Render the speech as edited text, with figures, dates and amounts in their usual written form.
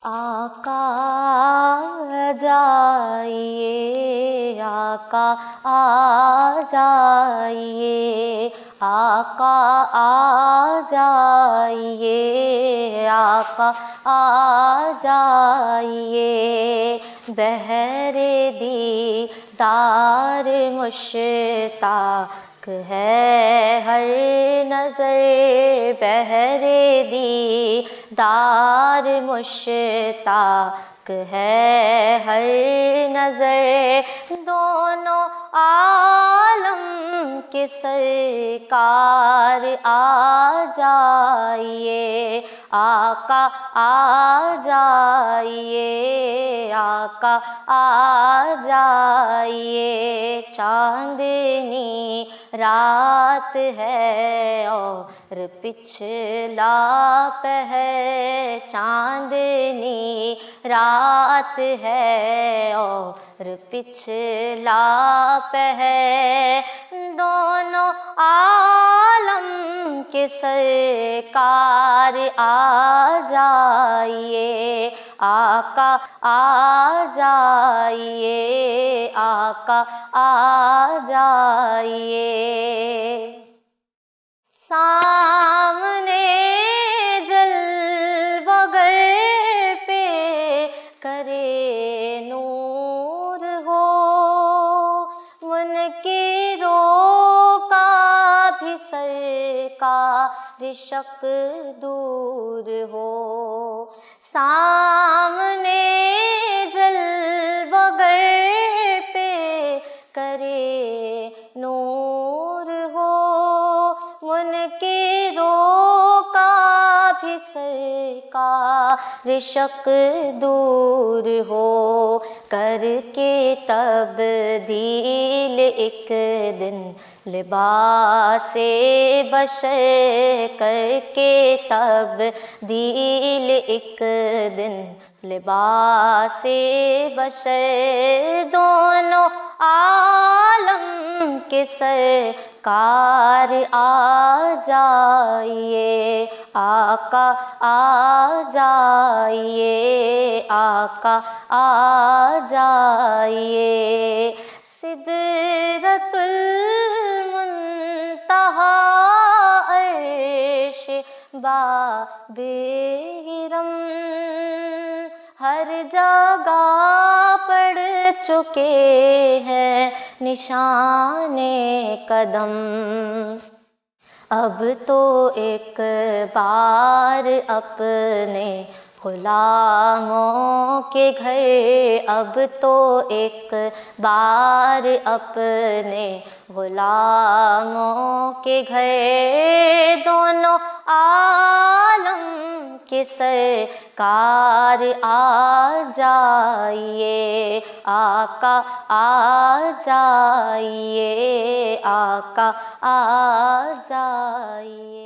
آقا آ جائیے، آقا آ جائیے، آقا آ جائیے، آقا آ جائیے، بہر دیدار مشتاق ہے ہر نظر، بہر دیدار مشتاق ہے ہر نظر، دونوں عالم کے سرکار آ جائیے، آقا آ جائیے، آقا آ جائیے، چاندنی رات ہے اور پچھلا پہر، چاندنی رات ہے اور پچھلا پہر، دونوں عالم کے سرکار آ جائیے، آقا آ جائیے، آقا آ جائیے، سامنے جلوہ گر پہ کرے نور ہو، منکروں کا بھی سرکار شک دور ہو، سامنے جلوہ گر پہ کرے نور ہو، منکروں کا بھی سرکار شک دور ہو، کر کے تبدیل ایک دن لباس بشر، کر کے تبدیل ایک دن لباس بشر، دونوں عالم کے سرکار آ جائیے، آقا آ جائیے، آقا آ جائیے، سدرۃ المنتہا عرش باب حرم، ہر جگہ پڑ چکے ہیں نشان قدم، اب تو ایک بار اپنے غلاموں کے گھر، اب تو ایک بار اپنے غلاموں کے گھر، دونوں عالم کے سرکار آ جائیے، آقا آ جائیے، آقا آ جائیے۔